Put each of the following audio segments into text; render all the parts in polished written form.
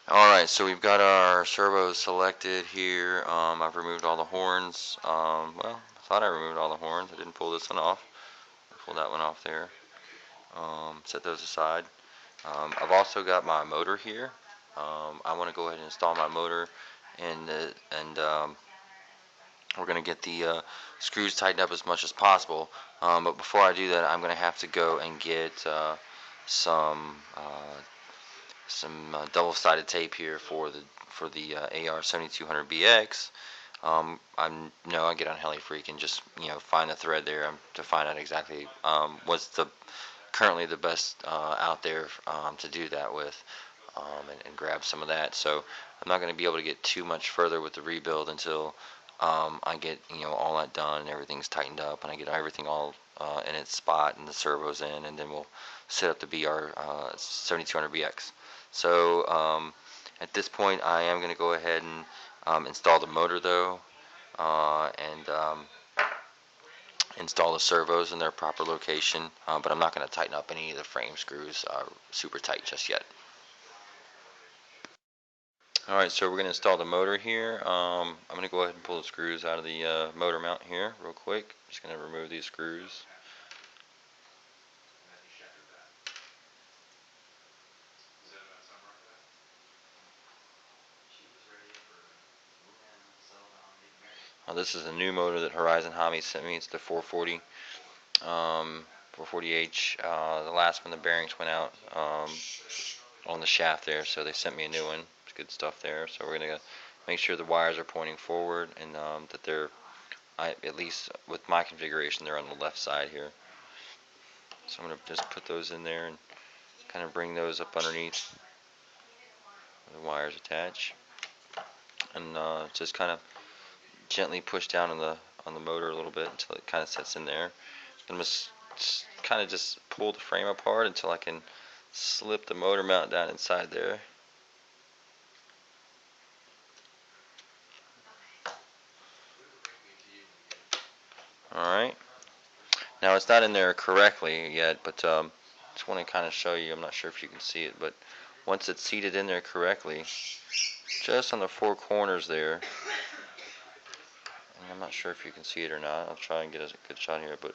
Alright, so we've got our servos selected here. I've removed all the horns. Well, I thought I removed all the horns. I didn't pull this one off. I pulled that one off there. Set those aside. I've also got my motor here. I want to go ahead and install my motor, and we're going to get the screws tightened up as much as possible. But before I do that, I'm going to have to go and get some double-sided tape here for the AR 7200BX. I get on HeliFreak and just find the thread there to find out exactly what's currently the best out there to do that with, and grab some of that. So I'm not going to be able to get too much further with the rebuild until I get all that done and everything's tightened up and I get everything all in its spot and the servos in, and then we'll set up the BR 7200BX. So at this point, I am going to go ahead and install the motor though, and install the servos in their proper location, but I'm not going to tighten up any of the frame screws super tight just yet. Alright, so we're going to install the motor here. I'm going to go ahead and pull the screws out of the motor mount here real quick. Just going to remove these screws. This is a new motor that Horizon Hobby sent me. It's the 440. 440H. The last one, the bearings went out on the shaft there, so they sent me a new one. It's good stuff there. So we're gonna make sure the wires are pointing forward and that they're, at least with my configuration, they're on the left side here. So I'm gonna just put those in there and kind of bring those up underneath where the wires attach, and just kind of gently push down on the motor a little bit until it kind of sets in there. I'm just kind of just pull the frame apart until I can slip the motor mount down inside there. Alright, now it's not in there correctly yet, but just want to kind of show you. I'm not sure if you can see it, but once it's seated in there correctly, just on the four corners there, and I'm not sure if you can see it or not, I'll try and get a good shot here, but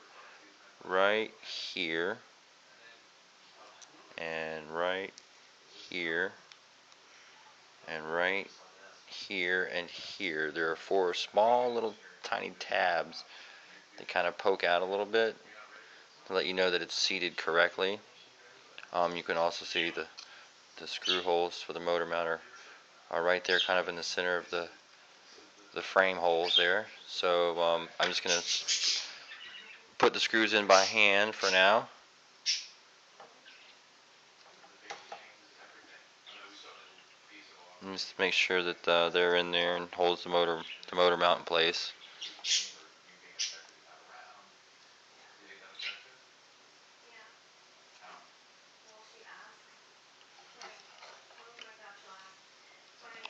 right here and right here and right here and here, there are four small little tiny tabs that kind of poke out a little bit to let you know that it's seated correctly. You can also see the screw holes for the motor mount are right there, kind of in the center of the frame holes there. So I'm just going to put the screws in by hand for now. And just make sure that they're in there and holds the motor mount in place.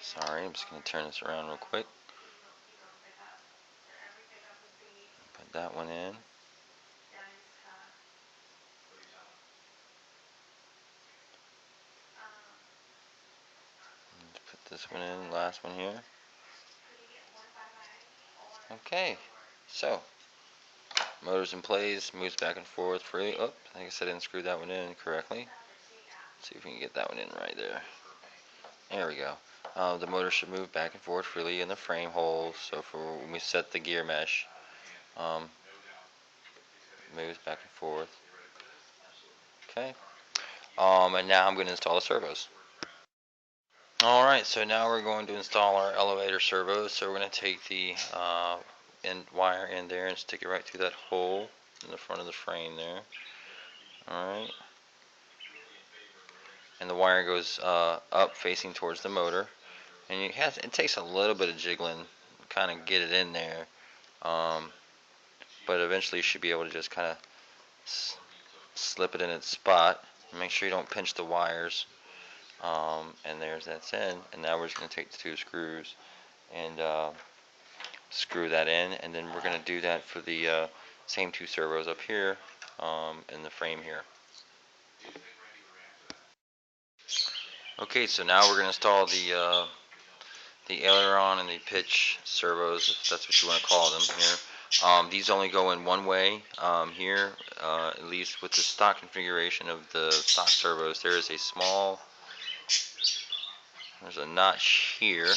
Sorry, I'm just going to turn this around real quick. Put that one in. Put this one in, last one here. Okay, so motor's in place, moves back and forth freely. Oh, I guess I didn't screw that one in correctly. Let's see if we can get that one in right there. There we go. The motor should move back and forth freely in the frame holes. So for when we set the gear mesh, moves back and forth. Okay. And now I'm going to install the servos. Alright, so now we're going to install our elevator servos. So we're going to take the wire in there and stick it right through that hole in the front of the frame there. Alright. And the wire goes up facing towards the motor. And it takes a little bit of jiggling to kind of get it in there. But eventually you should be able to just kind of slip it in its spot. Make sure you don't pinch the wires. And that's in. And now we're just going to take the two screws and screw that in. And then we're going to do that for the same two servos up here in the frame here. Okay, so now we're going to install the aileron and the pitch servos, if that's what you want to call them here. These only go in one way here, at least with the stock configuration of the stock servos. There is a there's a notch here.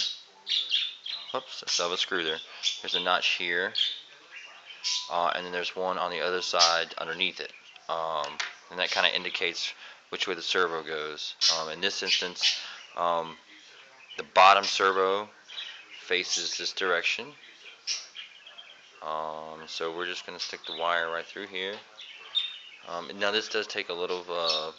Whoops, I still have a screw there. There's a notch here, and then there's one on the other side underneath it. And that kind of indicates which way the servo goes. In this instance, the bottom servo faces this direction. So we're just going to stick the wire right through here. Now this does take a little uh,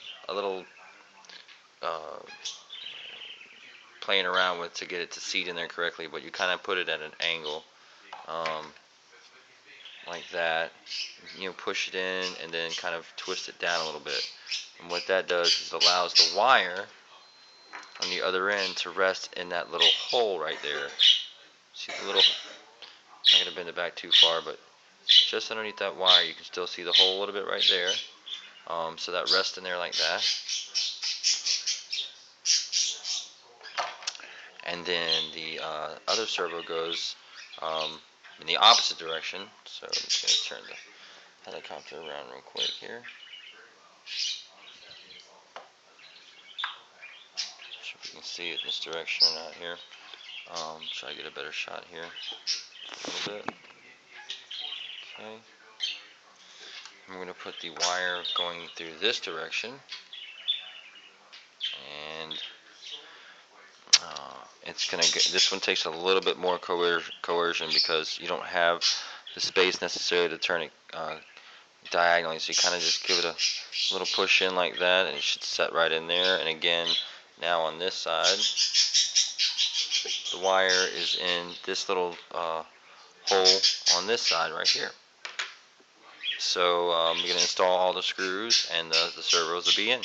playing around with to get it to seat in there correctly, but you kind of put it at an angle, um, like that. Push it in and then kind of twist it down a little bit. And what that does is it allows the wire on the other end to rest in that little hole right there. See the little, I'm not going to bend it back too far, but just underneath that wire you can still see the hole a little bit right there. So that rests in there like that. And then the other servo goes in the opposite direction. So I'm just going to turn the helicopter around real quick here. Not sure if you can see it in this direction or not here. Try to get a better shot here. A little bit. Okay. I'm going to put the wire going through this direction. And this one takes a little bit more coercion because you don't have the space necessarily to turn it diagonally, so you kind of just give it a little push in like that and it should set right in there. And again, now on this side the wire is in this little hole on this side right here. So we're going to install all the screws and the servos will be in.